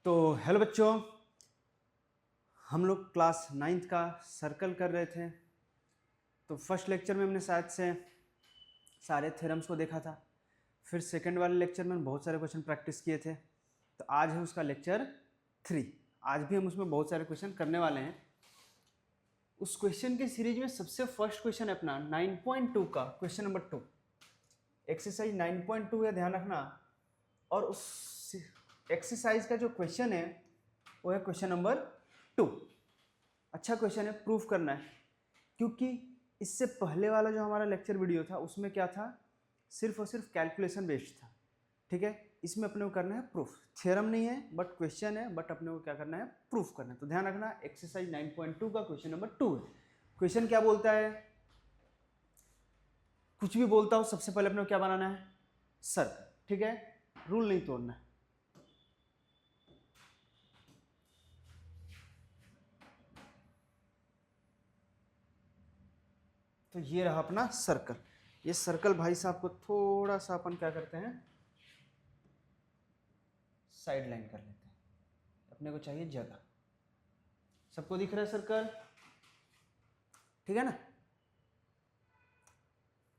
तो हेलो बच्चों, हम लोग क्लास 9th का सर्कल कर रहे थे। तो फर्स्ट लेक्चर में हमने शायद से सारे थ्योरम्स को देखा था। फिर सेकंड वाले लेक्चर में बहुत सारे क्वेश्चन प्रैक्टिस किए थे। तो आज है उसका लेक्चर 3। आज भी हम उसमें बहुत सारे क्वेश्चन करने वाले हैं। उस क्वेश्चन की सीरीज में सबसे फर्स्ट क्वेश्चन है अपना 9.2 का क्वेश्चन नंबर 2। एक्सरसाइज 9.2 है, ध्यान रखना। और उस एक्सरसाइज का जो क्वेश्चन है वो है क्वेश्चन नंबर 2। अच्छा क्वेश्चन है, प्रूफ करना है। क्योंकि इससे पहले वाला जो हमारा लेक्चर वीडियो था उसमें क्या था, सिर्फ और सिर्फ कैलकुलेशन बेस्ड था। ठीक है, इसमें अपने को करना है प्रूफ। थ्योरम नहीं है बट क्वेश्चन है, बट अपने को क्या करना है, प्रूफ करना है। तो ध्यान रखना, एक्सरसाइज 9.2 का क्वेश्चन नंबर 2 है। क्वेश्चन क्या बोलता है, कुछ भी बोलता हो सबसे पहले अपने को क्या बनाना है, सर्कल। ठीक है, रूल नहीं तोड़ना है। तो ये रहा अपना सर्कल। ये सर्कल भाई साहब को थोड़ा सा अपन क्या करते हैं, साइड लाइन कर लेते हैं। अपने को चाहिए जगह। सबको दिख रहा है सर्कल, ठीक है ना?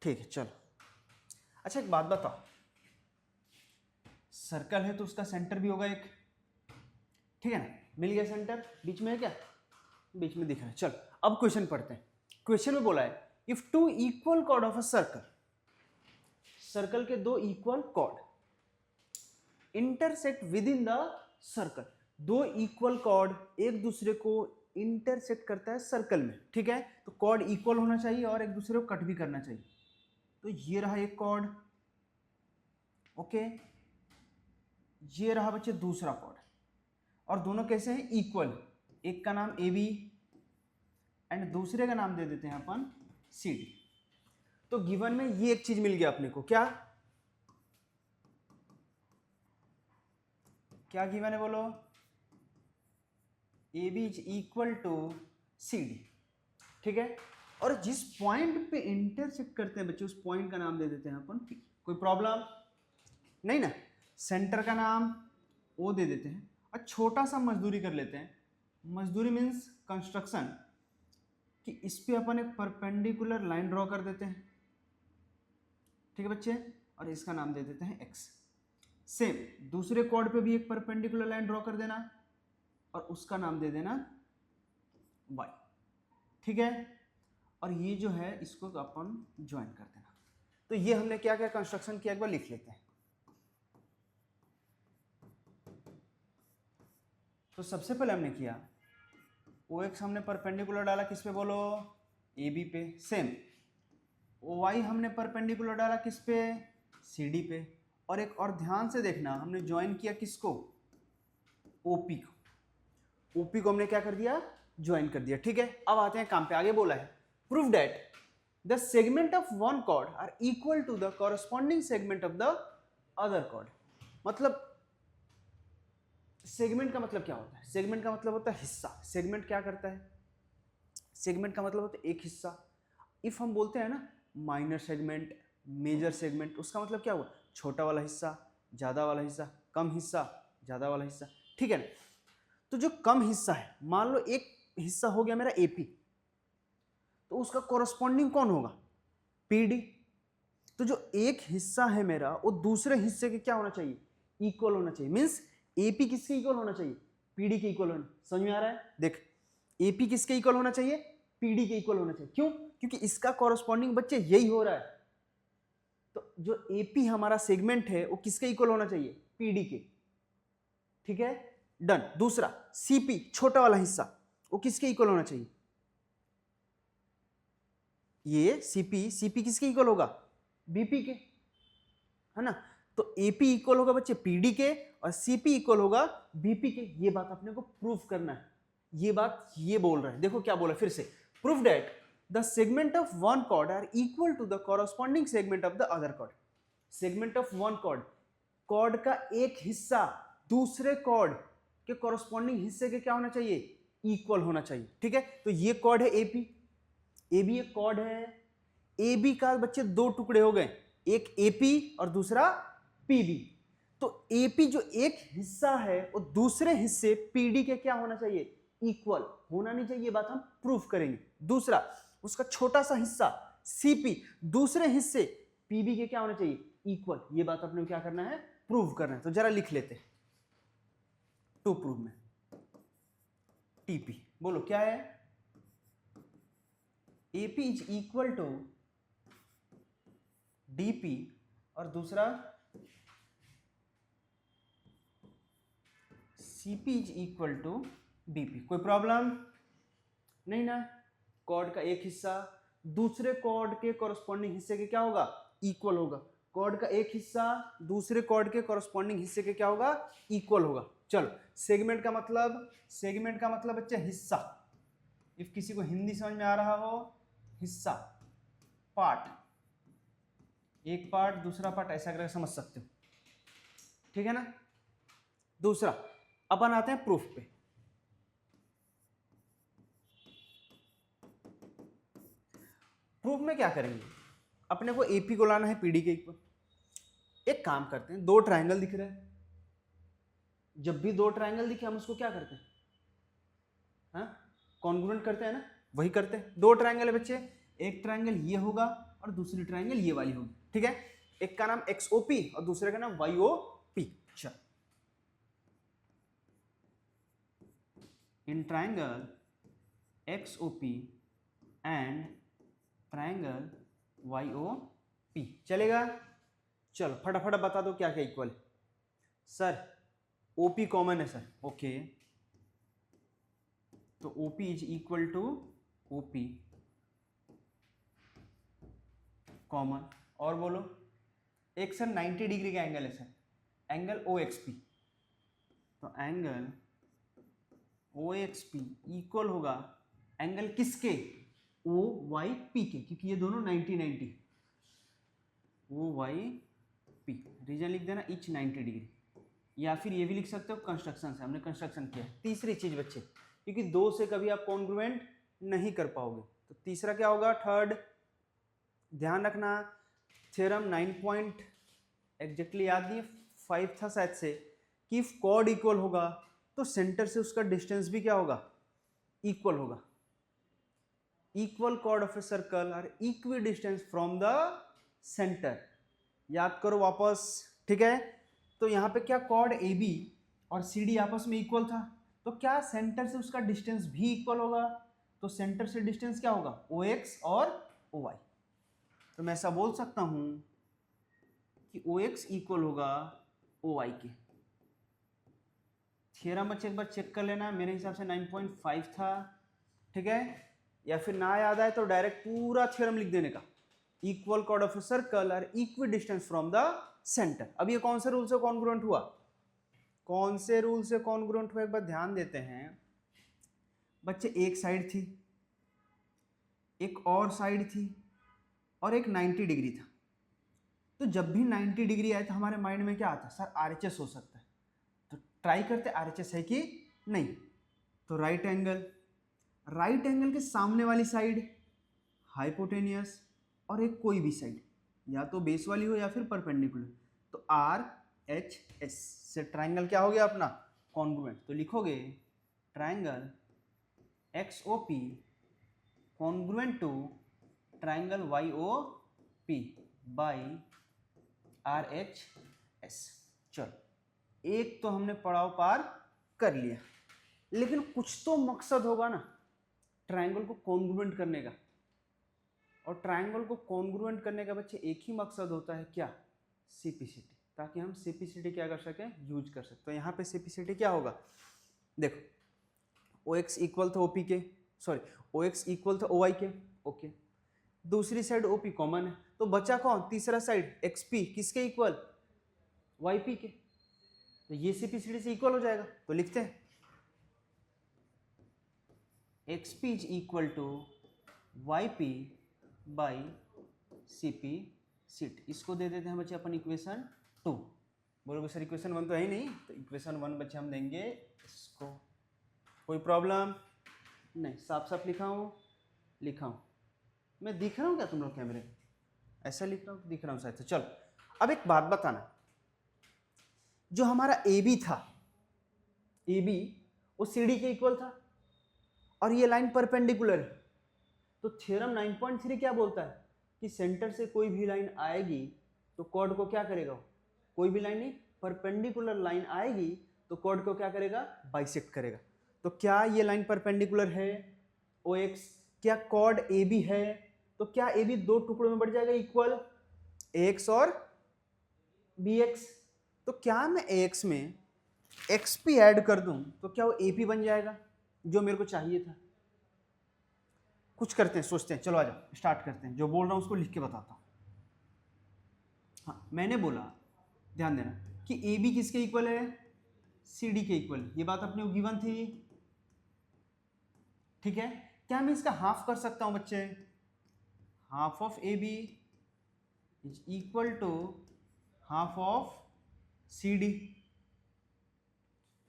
ठीक है, चलो। अच्छा एक बात बताओ, सर्कल है तो उसका सेंटर भी होगा एक, ठीक है ना? मिल गया सेंटर, बीच में है क्या? बीच में दिख रहा है। चलो अब क्वेश्चन पढ़ते हैं। क्वेश्चन में बोला है if two equal chord of a circle, circle के दो equal cord intersect with in the circle. दो इक्वल कॉर्ड एक दूसरे को इंटरसेक्ट करता है सर्कल में, ठीक है? तो कॉर्ड इक्वल होना चाहिए और एक दूसरे को कट भी करना चाहिए। तो ये रहा एक कॉर्ड, ओके। ये रहा बच्चे दूसरा कॉर्ड, और दोनों कैसे हैं, इक्वल। एक का नाम ए बी एंड दूसरे का नाम दे देते हैं अपन सी डी। तो गिवन में ये एक चीज मिल गया अपने को, क्या क्या गिवन है बोलो, A B is equal to C D, ठीक है? और जिस पॉइंट पे इंटरसेक्ट करते हैं बच्चे, उस पॉइंट का नाम दे देते हैं अपन पी। कोई प्रॉब्लम नहीं ना? सेंटर का नाम ओ दे देते हैं। और छोटा सा मजदूरी कर लेते हैं। मजदूरी मीन्स कंस्ट्रक्शन, कि इस पे अपन एक परपेंडिकुलर लाइन ड्रॉ कर देते हैं, ठीक है बच्चे? और इसका नाम दे देते हैं एक्स। सेम दूसरे कॉर्ड पे भी एक परपेंडिकुलर लाइन ड्रॉ कर देना और उसका नाम दे देना y, ठीक है? और ये जो है इसको अपन ज्वाइन कर देना। तो ये हमने क्या क्या कंस्ट्रक्शन किया एक बार लिख लेते हैं। तो सबसे पहले हमने किया ओ एक्स हमने परपेंडिकुलर डाला किस पे बोलो, ए बी पे। सेम ओ वाई हमने परपेंडिकुलर डाला किस पे, सी डी पे। और एक और ध्यान से देखना, हमने ज्वाइन किया किसको, ओपी को। ओपी को हमने क्या कर दिया, ज्वाइन कर दिया, ठीक है? अब आते हैं काम पे। आगे बोला है prove that the segment of one chord are equal to the corresponding segment of the other chord. मतलब सेगमेंट का मतलब क्या होता है, सेगमेंट का मतलब होता है हिस्सा। सेगमेंट क्या करता है, सेगमेंट का मतलब होता है एक हिस्सा। इफ हम बोलते हैं ना माइनर सेगमेंट, मेजर सेगमेंट, उसका मतलब क्या हुआ, छोटा वाला हिस्सा, ज्यादा वाला हिस्सा, कम हिस्सा, ज्यादा वाला हिस्सा, ठीक है ना? तो जो कम हिस्सा है, मान लो एक हिस्सा हो गया मेरा एपी, तो उसका कोरस्पॉन्डिंग कौन होगा, पीडी। तो जो एक हिस्सा है मेरा वो दूसरे हिस्से के क्या होना चाहिए, इक्वल होना चाहिए। मींस एपी किसके इक्वल होना चाहिए, पीडी के इक्वल होना। समझ में आ रहा है? देख, एपी किसके इक्वल होना चाहिए, पीडी के इक्वल होना चाहिए। क्यों? क्योंकि इसका कॉरस्पॉन्डिंग बच्चे यही हो रहा है। तो जो एपी हमारा सेगमेंट है वो किसके इक्वल होना चाहिए, पीडी के, ठीक है? डन। दूसरा सीपी, छोटा वाला हिस्सा, वो किसके इक्वल होना चाहिए, ये सीपी, सीपी किसके इक्वल होगा, बीपी के, है ना? तो एपी इक्वल होगा बच्चे पीडी के और सीपी इक्वल होगा बीपी के। ये बात अपने को प्रूफ करना है। ये बात ये बोल रहा है, देखो क्या बोला फिर से, proof that the segment of one chord are equal to the corresponding segment of the other chord. Segment of one chord, chord का एक हिस्सा दूसरे कॉर्ड के कॉरस्पॉन्डिंग हिस्से के क्या होना चाहिए, इक्वल होना चाहिए, ठीक है? तो ये कॉर्ड है एपी, ए बी एक कॉर्ड है। ए बी का बच्चे दो टुकड़े हो गए, एक एपी और दूसरा पीबी। तो तो एपी जो एक हिस्सा है वो दूसरे हिस्से पीडी के क्या होना चाहिए, इक्वल होना नहीं चाहिए, बात हम प्रूफ करेंगे। दूसरा, उसका छोटा सा हिस्सा सीपी दूसरे हिस्से पीबी के क्या होना चाहिए, इक्वल। ये बात अपने को क्या करना है, प्रूव करना है। तो जरा लिख लेते हैं टू प्रूव में टीपी, बोलो क्या है, AP is equal to DP और दूसरा CP is equal to BP. कोई प्रॉब्लम नहीं ना, कॉर्ड का एक हिस्सा दूसरे कॉर्ड के कॉरस्पॉन्डिंग हिस्से के क्या होगा, इक्वल होगा। कॉर्ड का एक हिस्सा दूसरे कॉर्ड के कॉरस्पॉन्डिंग हिस्से के क्या होगा, इक्वल होगा। चलो, सेगमेंट का मतलब बच्चा हिस्सा। इफ किसी को हिंदी समझ में आ रहा हो, हिस्सा, पार्ट, एक पार्ट दूसरा पार्ट ऐसा करके समझ सकते हो, ठीक है ना। दूसरा, अपन आते हैं प्रूफ पे। प्रूफ में क्या करेंगे, अपने को एपी को लाना है पीडी के इक्वल। एक काम करते हैं, दो ट्रायंगल दिख रहे हैं, जब भी दो ट्रायंगल दिखे हम उसको क्या करते हैं, हाँ, कॉन्ग्रुएंट करते हैं ना, वही करते हैं। दो ट्रायंगल है बच्चे, एक ट्रायंगल ये होगा और दूसरी ट्रायंगल ये वाली होगी, ठीक है। एक का नाम XOP और दूसरे का नाम YOP। चल, in triangle XOP and triangle YOP चलेगा। चलो फटाफट बता दो क्या क्या इक्वल है। सर OP कॉमन है सर, ओके, तो OP is equal to OP common. और बोलो, एक सर 90 डिग्री का एंगल है सर, एंगल OXP, तो एंगल OXP इक्वल होगा एंगल किसके, OYP के, क्योंकि ये दोनों 90-90, OYP रीजन लिख देना, इच 90 डिग्री। या फिर ये भी लिख सकते हो कंस्ट्रक्शन से, हमने कंस्ट्रक्शन किया। तीसरी चीज बच्चे, क्योंकि दो से कभी आप कॉन्ग्रुएंट नहीं कर पाओगे, तो तीसरा क्या होगा, थर्ड, ध्यान रखना थ्योरम 9 पॉइंट एग्जैक्टली याद नहीं, 5 था शायद से, कि इफ कॉर्ड इक्वल होगा तो सेंटर से उसका डिस्टेंस भी क्या होगा, इक्वल होगा। Equal chord of a circle are equidistance from the centre, याद करो वापस, ठीक है। तो यहाँ पे क्या, कॉर्ड AB और CD आपस में इक्वल था, तो क्या सेंटर से उसका डिस्टेंस भी इक्वल होगा, तो सेंटर से डिस्टेंस क्या होगा, OX और OY। तो मैं ऐसा बोल सकता हूं कि OX इक्वल होगा OY के। थ्योरम बच्चे एक बार चेक कर लेना, मेरे हिसाब से 9.5 था, ठीक है। या फिर ना याद आए तो डायरेक्ट पूरा थ्योरम लिख देने का, equal chord of a circle are equidistance from the centre. अब ये कौन से रूल से कॉन्ग्रुएंट हुआ, कौन से रूल से कॉन्ग्रुएंट हुआ, एक बार ध्यान देते हैं बच्चे। एक साइड थी, एक और साइड थी, और एक 90 डिग्री था। तो जब भी 90 डिग्री आए तो हमारे माइंड में क्या आता है, सर RHS हो सकता है, तो ट्राई करते RHS है कि नहीं। तो राइट एंगल के सामने वाली साइड हाइपोटेनियस, और एक कोई भी साइड, या तो बेस वाली हो या फिर परपेंडिकुलर, तो RHS से ट्रायंगल क्या हो गया अपना, कॉन्ग्रुएंट। तो लिखोगे triangle XOP congruent to triangle YOP by RHS। चलो, एक तो हमने पड़ाव पार कर लिया, लेकिन कुछ तो मकसद होगा ना ट्रायंगल को कॉन्ग्रुएंट करने का। और ट्रायंगल को कॉन्ग्रुएंट करने का बच्चे एक ही मकसद होता है, क्या, सिपिसिटी, ताकि हम सिपिसिटी क्या कर सकें, यूज कर सकते। तो यहाँ पे सिपिसिटी क्या होगा, देखो OX इक्वल था OP के, सॉरी OX इक्वल था OY के, ओके। दूसरी साइड OP कॉमन है, तो बचा कौन, तीसरा साइड XP किसके इक्वल, YP के, तो ये सिपिसिटी से इक्वल हो जाएगा। तो लिखते हैं XP is equal to YP by सिपिसिटी। इसको दे देते हैं बच्चे अपन इक्वेशन 2। बोलोगे सर इक्वेशन 1 तो है ही नहीं, तो इक्वेशन 1 बच्चे हम देंगे इसको। कोई प्रॉब्लम नहीं, साफ साफ लिखा हूँ मैं, दिख रहा हूँ क्या तुम लोग कैमरे में, ऐसा लिख रहा हूँ, दिख रहा हूँ शायद। तो चलो, अब एक बात बताना, जो हमारा ए बी था, ए बी वो सी डी के इक्वल था और ये लाइन परपेंडिकुलर है। तो थ्योरम 9.3 क्या बोलता है कि सेंटर से कोई भी लाइन आएगी तो कॉर्ड को क्या करेगा, कोई भी लाइन नहीं, परपेंडिकुलर लाइन आएगी तो कॉर्ड को क्या करेगा, बाइसेक्ट करेगा। तो क्या ये लाइन परपेंडिकुलर है ओ एक्स, क्या कॉर्ड ए बी है, तो क्या ए बी दो टुकड़ों में बढ़ जाएगा इक्वल एक्स और बी एक्स। तो क्या मैं ए एक्स में एक्स पी ऐड कर दूं तो क्या वो ए पी बन जाएगा, जो मेरे को चाहिए था। कुछ करते हैं, सोचते हैं, चलो आ जाओ स्टार्ट करते हैं। जो बोल रहा हूं उसको लिख के बताता हूं। हाँ, मैंने बोला, ध्यान देना कि ए बी किसके इक्वल है, सी डी के इक्वल। ये बात अपने गिवन थी, ठीक है। क्या मैं इसका हाफ कर सकता हूं बच्चे, half of A B is equal to half of C D,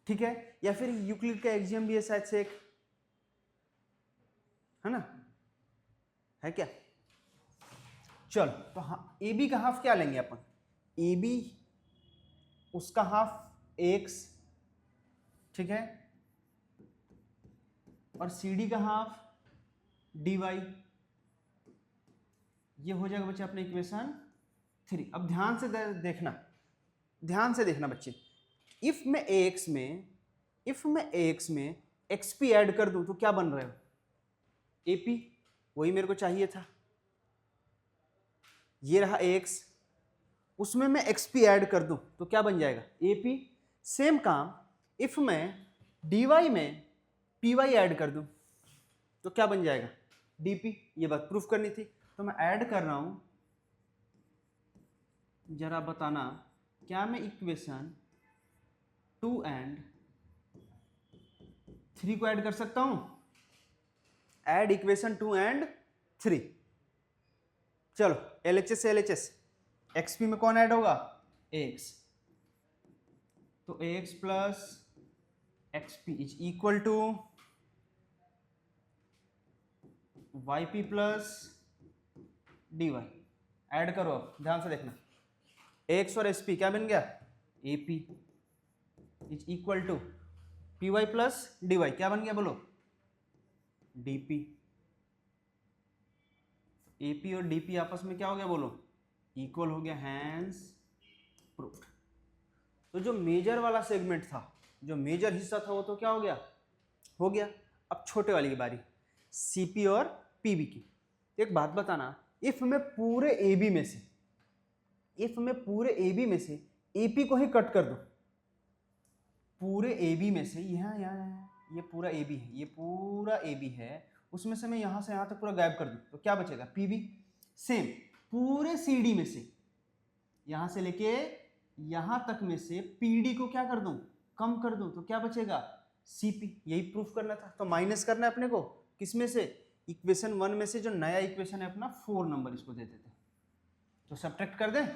ठीक है। या फिर यूक्लिड का एक्सियम भी है शायद से एक, है ना, है क्या। चलो तो हाँ, ए बी का हाफ क्या लेंगे अपन, ए बी उसका हाफ एक्स, ठीक है, और सी डी का हाफ डी वाई। ये हो जाएगा बच्चे अपने इक्वेशन 3। अब ध्यान से देखना, ध्यान से देखना बच्चे, इफ मैं एक्स में एक्स पी ऐड कर दूं तो क्या बन रहा है, ए पी, वही मेरे को चाहिए था। ये रहा एक्स, उसमें मैं एक्स पी ऐड कर दूं तो क्या बन जाएगा, ए पी। सेम काम इफ मैं डी वाई में पी वाई ऐड कर दूं तो क्या बन जाएगा, डी पी। ये बात प्रूफ करनी थी तो मैं ऐड कर रहा हूं, जरा बताना क्या मैं इक्वेशन 2 एंड 3 को ऐड कर सकता हूं, ऐड इक्वेशन 2 एंड 3। चलो LHS से LHS, XP में कौन ऐड होगा, AX, तो AX plus XP is equal to YP plus DY। Add करो, अब ध्यान से देखना, AX और SP क्या बन गया, AP is equal to PY plus DY क्या बन गया बोलो, DP। AP और DP आपस में क्या हो गया बोलो, इक्वल हो गया, हैंस प्रूव्ड। तो जो मेजर वाला सेगमेंट था, जो मेजर हिस्सा था वो तो क्या हो गया। अब छोटे वाली की बारी, CP और PB की। एक बात बताना, इफ मैं पूरे AB में से AP को ही कट कर दूं, पूरे AB में से यहाँ ये पूरा AB है, उसमें से मैं यहाँ से यहाँ तक पूरा गायब कर दूं तो क्या बचेगा, PB। सेम पूरे CD में से यहाँ से लेके यहाँ तक में से PD को क्या कर दूं, कम कर दूं तो क्या बचेगा, CP। यही प्रूफ करना था। तो माइनस करना है अपने को किसमें से, इक्वेशन 1 में से, जो नया इक्वेशन है अपना 4 नंबर, इसको दे देते। तो सब्ट्रैक्ट कर दें,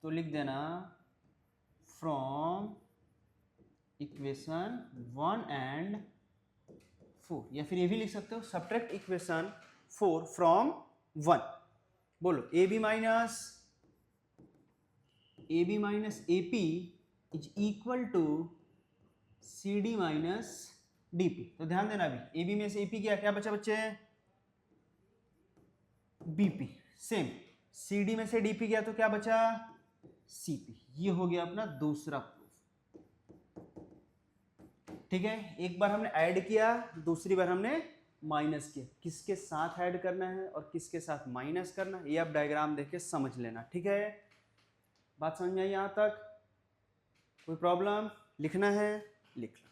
तो लिख देना फ्रॉम इक्वेशन 1 एंड 4, या फिर ये भी लिख सकते हो, सब्ट्रैक्ट इक्वेशन 4 फ्रॉम 1। बोलो AB minus AP is equal to CD minus DP। तो ध्यान देना, अभी AB में से AP क्या बचा बच्चे, BP। सेम CD में से DP गया तो क्या बचा, CP। ये हो गया अपना दूसरा प्रूफ, ठीक है। एक बार हमने ऐड किया, दूसरी बार हमने माइनस किया। किसके साथ ऐड करना है और किसके साथ माइनस करना है, ये आप डायग्राम देख के समझ लेना, ठीक है। बात समझ में आई यहां तक, कोई प्रॉब्लम, लिखना है लिख लो।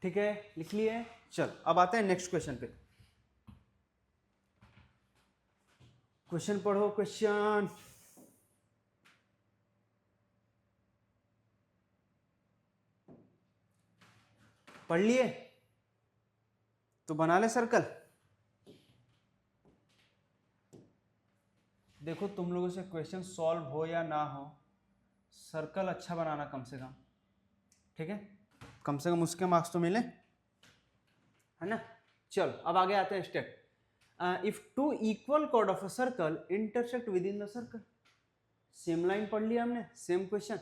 ठीक है, लिख लिए। चल अब आते हैं नेक्स्ट क्वेश्चन पे। क्वेश्चन पढ़ो, क्वेश्चन पढ़ लिए तो बना ले सर्कल। देखो तुम लोगों से क्वेश्चन सॉल्व हो या ना हो, सर्कल अच्छा बनाना कम से कम, ठीक है, कम से कम उसके मार्क्स तो मिले, है ना। चलो अब आगे आते हैं step. If two equal chord of a circle intersect with in the circle. Same line पढ़ लिया हमने, सेम क्वेश्चन।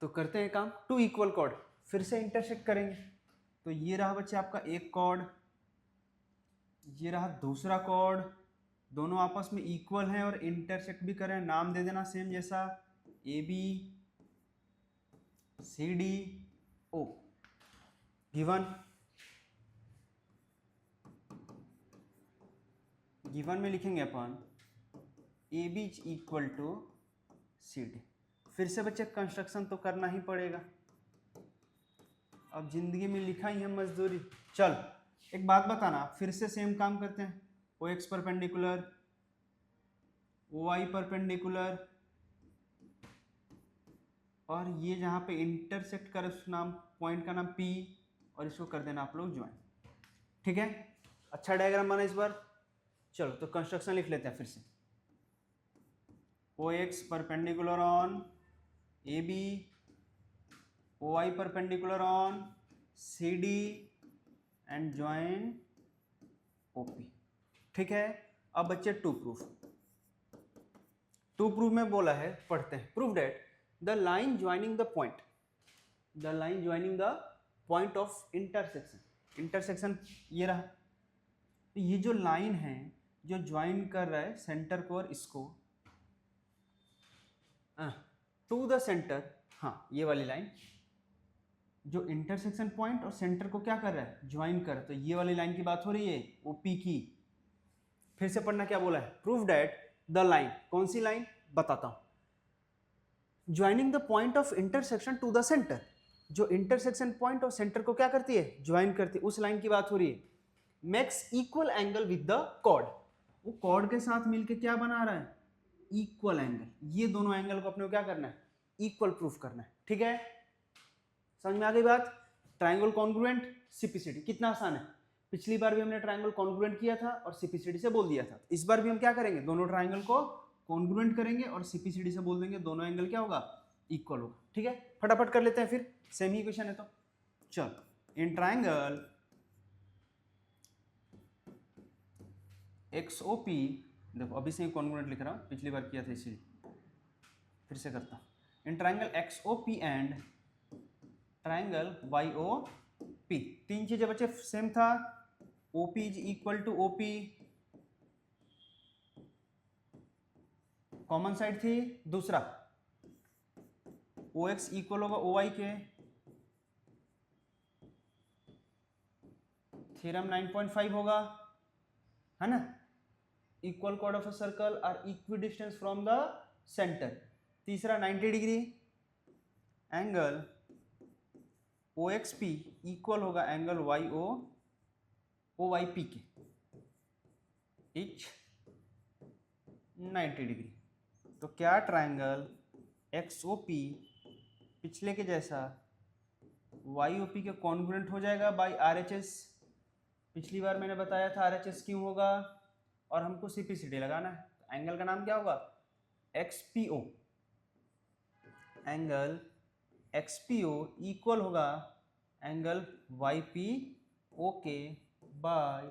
तो करते हैं काम, टू इक्वल कॉर्ड फिर से इंटरसेक्ट करेंगे। तो ये रहा बच्चे आपका एक कॉर्ड, ये रहा दूसरा कॉर्ड, दोनों आपस में इक्वल हैं और इंटरसेक्ट भी करें। नाम दे देना सेम जैसा, A B C D O. Given में लिखेंगे अपन A B is equal to C D. फिर से बच्चे कंस्ट्रक्शन तो करना ही पड़ेगा, अब जिंदगी में लिखा ही है मजदूरी। चल एक बात बताना, फिर से सेम काम करते हैं। O X perpendicular, O Y perpendicular, और ये जहाँ पे इंटरसेक्ट कर उस नाम पॉइंट का नाम पी, और इसको कर देना आप लोग ज्वाइन। ठीक है, अच्छा डायग्राम बना इस बार। चलो तो कंस्ट्रक्शन लिख लेते हैं फिर से। O X perpendicular on A B, O Y perpendicular on C D and join O P. ठीक है, अब बच्चे टू प्रूफ में बोला है, पढ़ते हैं। Proof that the line joining the point, the line joining the point of intersection. Intersection ये रहा, तो ये जो लाइन है जो ज्वाइन कर रहा है सेंटर को और इसको टू द सेंटर, हाँ ये वाली लाइन जो इंटरसेक्शन पॉइंट और सेंटर को क्या कर रहा है, ज्वाइन कर रहा है। तो ये वाली लाइन की बात हो रही है, ओपी की। फिर से पढ़ना क्या बोला है, प्रूफ डेट द लाइन, कौन सी लाइन बताता हूं, joining the point of intersection to the centre, जो इंटरसेक्शन पॉइंट और सेंटर को क्या करती है, ज्वाइन करती है, उस लाइन की बात हो रही है। Makes equal angle with the chord, वो कॉर्ड के साथ मिलके क्या बना रहा है, इक्वल एंगल। ये दोनों एंगल को अपने को क्या करना है, इक्वल प्रूफ करना है। ठीक है, समझ में आ गई बात। ट्राइंगल कॉन्ग्रुएंट सिपिसिटी कितना आसान है, पिछली बार भी हमने ट्राइंगल कॉन्ग्रुएंट किया था और सिपिसिटी से बोल दिया था। इस बार भी हम क्या करेंगे, दोनों ट्राइंगल को कॉन्ग्रुएंट करेंगे और सिपिसिटी से बोल देंगे दोनों एंगल क्या होगा, इक्वल होगा। ठीक है, फटाफट कर लेते हैं फिर, सेम ही क्वेश्चन है तो। चल, इन ट्राइंगल XOP, देखो अभी से ही कॉन्ग्रुएंट लिख रहा हूँ, पिछली बार किया था इसीलिए फिर से करता हूँ। In triangle XOP and triangle YOP, तीन चीजें बच्चे सेम था। OP is equal to OP, common side थी। दूसरा OX इक्वल होगा OY के, थ्योरम 9.5 होगा, है ना। Equal chord of a circle are equidistance from the centre. तीसरा 90 डिग्री, एंगल OXP इक्वल होगा एंगल OYP के, इच 90 डिग्री। तो क्या ट्राइंगल XOP पिछले के जैसा YOP के कॉन्ग्रुएंट हो जाएगा बाय RHS। पिछली बार मैंने बताया था RHS क्यों होगा, और हमको सिपिसिटी लगाना है। तो एंगल का नाम क्या होगा, XPO। एंगल XPO इक्वल होगा एंगल YPO के बाय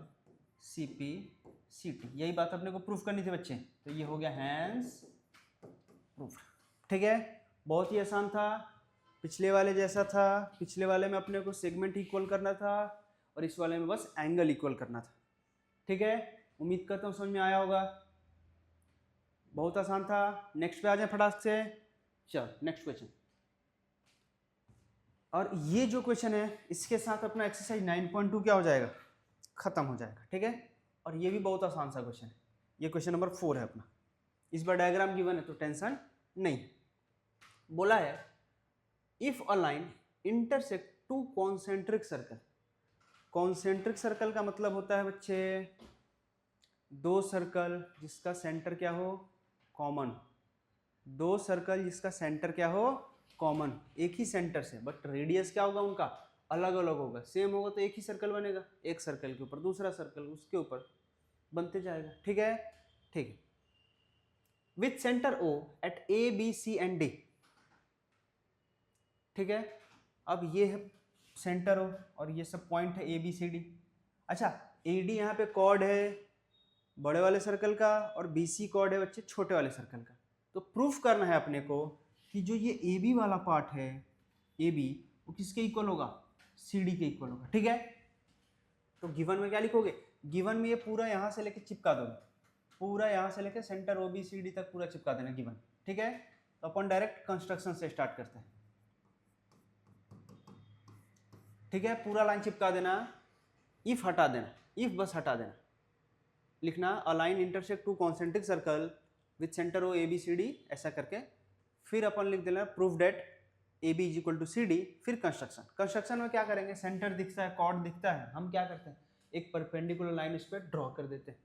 CPCT। यही बात अपने को प्रूफ करनी थी बच्चे, तो ये हो गया हैंस प्रूफ। ठीक है, बहुत ही आसान था, पिछले वाले जैसा था। पिछले वाले में अपने को सेगमेंट इक्वल करना था और इस वाले में बस एंगल इक्वल करना था। ठीक है, उम्मीद करता हूँ समझ में आया होगा, बहुत आसान था। नेक्स्ट पे आ जाए फटाक से। चल नेक्स्ट क्वेश्चन, और ये जो क्वेश्चन है इसके साथ अपना एक्सरसाइज 9.2 क्या हो जाएगा, खत्म हो जाएगा। ठीक है, और ये भी बहुत आसान सा क्वेश्चन है, ये क्वेश्चन नंबर 4 है अपना। इस बार डायग्राम गिवन है तो टेंशन नहीं। बोला है if a line intersect two concentric circle. Concentric circle का मतलब होता है बच्चे दो सर्कल जिसका सेंटर क्या हो, कॉमन। दो सर्कल जिसका सेंटर क्या हो, कॉमन, एक ही सेंटर से, बट रेडियस क्या होगा उनका, अलग अलग होगा। सेम होगा तो एक ही सर्कल बनेगा, एक सर्कल के ऊपर दूसरा सर्कल, उसके ऊपर बनते जाएगा। ठीक है, ठीक है। With centre O at A B C and D। ठीक है, अब ये है सेंटर O और ये सब पॉइंट है A B C D। अच्छा, AD यहाँ पे कॉर्ड है बड़े वाले सर्कल का और BC कॉर्ड है बच्चे छोटे वाले सर्कल का। तो प्रूफ करना है अपने को कि जो ये AB वाला पार्ट है AB वो किसके इक्वल होगा, CD के इक्वल होगा। ठीक है, तो गिवन में क्या लिखोगे, गिवन में ये पूरा यहाँ से लेके चिपका दोगे, पूरा यहाँ से लेके सेंटर OBCD तक पूरा चिपका देना गिवन। ठीक है, तो अपन डायरेक्ट कंस्ट्रक्शन से स्टार्ट करते हैं। ठीक है, पूरा लाइन चिपका देना, इफ हटा देना, इफ बस हटा देना, लिखना a line intersect two concentric circle with centre O ABCD ऐसा करके, फिर अपन लिख देना proof that AB is equal to CD, फिर कंस्ट्रक्शन। कंस्ट्रक्शन में क्या करेंगे, सेंटर दिखता है, कॉर्ड दिखता है, हम क्या करते हैं एक परपेंडिकुलर लाइन इस पर ड्रॉ कर देते हैं।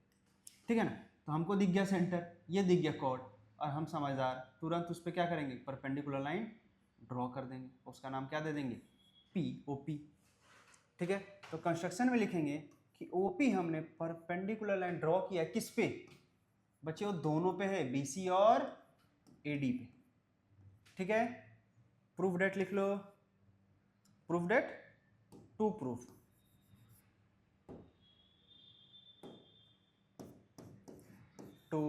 ठीक है ना, तो हमको दिख गया सेंटर, ये दिख गया कॉर्ड, और हम समझदार तुरंत उस पर क्या करेंगे परपेंडिकुलर लाइन ड्रॉ कर देंगे, उसका नाम क्या दे देंगे POP। ठीक है, तो कंस्ट्रक्शन में लिखेंगे कि OP हमने परपेंडिकुलर लाइन ड्रॉ किया किस पे बच्चे, वो दोनों पे है, BC और AD पे। ठीक है, प्रूफ डेट लिख लो, proof date to proof to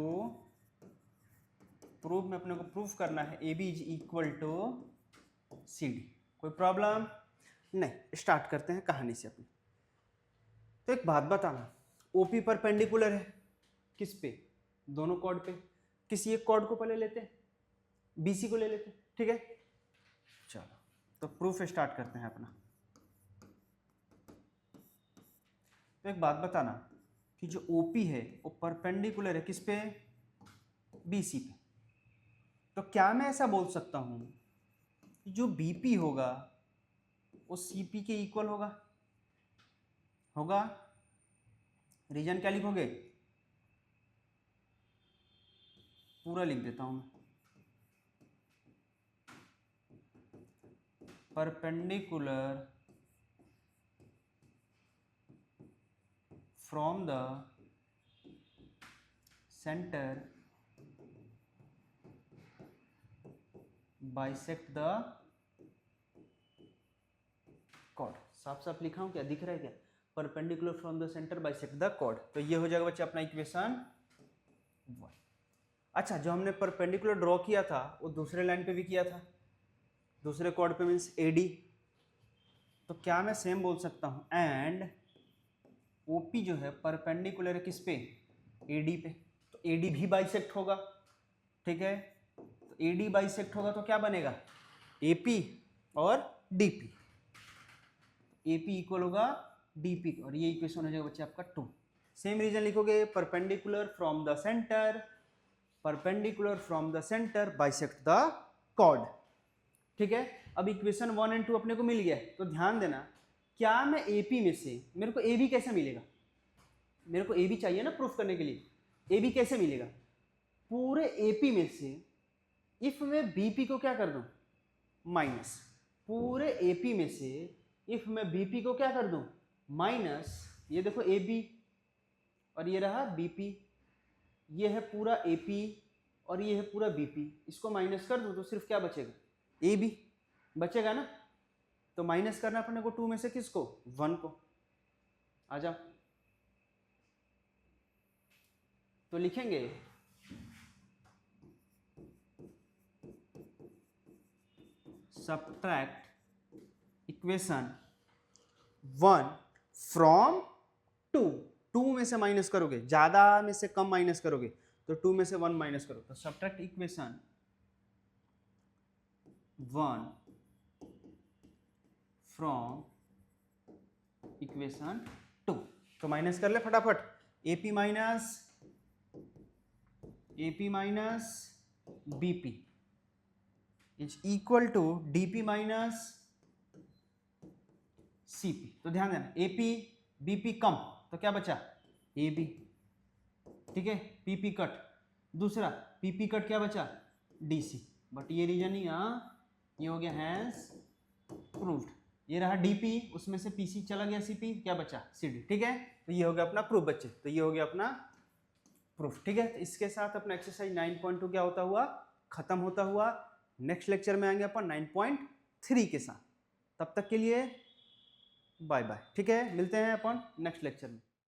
proof में अपने को प्रूफ करना है AB is equal to CD। कोई प्रॉब्लम नहीं, स्टार्ट करते हैं कहानी से अपनी। तो एक बात बताना, OP परपेंडिकुलर है किस पे, दोनों कॉर्ड पे, किसी एक कॉर्ड को पहले लेते हैं, BC को ले लेते हैं। ठीक है, चलो तो प्रूफ स्टार्ट करते हैं अपना। तो एक बात बताना कि जो OP है वो परपेंडिकुलर है किस पे, BC पे। तो क्या मैं ऐसा बोल सकता हूं कि जो BP होगा वो CP के इक्वल होगा, होगा? रीजन क्या लिखोगे, पूरा लिख देता हूं मैं, perpendicular from the centre bisect the chord. साफ साफ लिखा हूं क्या, दिख रहा है क्या, perpendicular from the centre bisect the chord. तो ये हो जाएगा बच्चे अपना इक्वेशन 1। अच्छा, जो हमने परपेंडिकुलर ड्रॉ किया था वो दूसरे लाइन पे भी किया था, दूसरे कॉर्ड पे मीन्स AD। तो क्या मैं सेम बोल सकता हूं, एंड OP जो है परपेंडिकुलर है किस पे, AD पे, तो AD भी बाइसेक्ट होगा। ठीक है, तो AD बाइसेक्ट होगा तो क्या बनेगा AP और DP, AP इक्वल होगा DP, और ये इक्वेशन हो जाएगा बच्चे आपका 2। सेम रीजन लिखोगे, perpendicular from the centre, perpendicular from the centre bisect the chord. ठीक है, अब इक्वेशन 1 एंड 2 अपने को मिल गया। तो ध्यान देना, क्या मैं AP में से, मेरे को AB कैसे मिलेगा, मेरे को AB चाहिए ना प्रूफ करने के लिए, AB कैसे मिलेगा, पूरे AP में से इफ मैं BP को क्या कर दूं माइनस, पूरे AP में से इफ मैं BP को क्या कर दूं माइनस, ये देखो AB और ये रहा BP, ये है पूरा AP और ये है पूरा BP, इसको माइनस कर दूं तो सिर्फ क्या बचेगा AB बचेगा ना। तो माइनस करना अपने को 2 में से किसको, 1 को। आ जाओ, तो लिखेंगे सब्ट्रैक्ट इक्वेशन 1 फ्रॉम 2, 2 में से माइनस करोगे, ज्यादा में से कम माइनस करोगे, तो 2 में से 1 माइनस करो, तो सब्ट्रैक्ट इक्वेशन 1 फ्रॉम इक्वेशन 2। तो माइनस कर ले फटाफट, AP minus BP is equal to DP minus CP। तो ध्यान देना, AP BP कम तो क्या बचा AB। ठीक है, PP कट, दूसरा PP कट क्या बचा DC। बट ये रीजन नहीं, ये हो गया हैज प्रूव्ड। ये रहा DP, उसमें से PC चला गया CP, क्या बचा CD। ठीक है, तो ये हो गया अपना प्रूफ बच्चे, तो ये हो गया अपना प्रूफ। ठीक है, तो इसके साथ अपना एक्सरसाइज 9.2 क्या होता हुआ खत्म होता हुआ। नेक्स्ट लेक्चर में आएंगे अपन 9.3 के साथ। तब तक के लिए बाय बाय। ठीक है, मिलते हैं अपन नेक्स्ट लेक्चर में।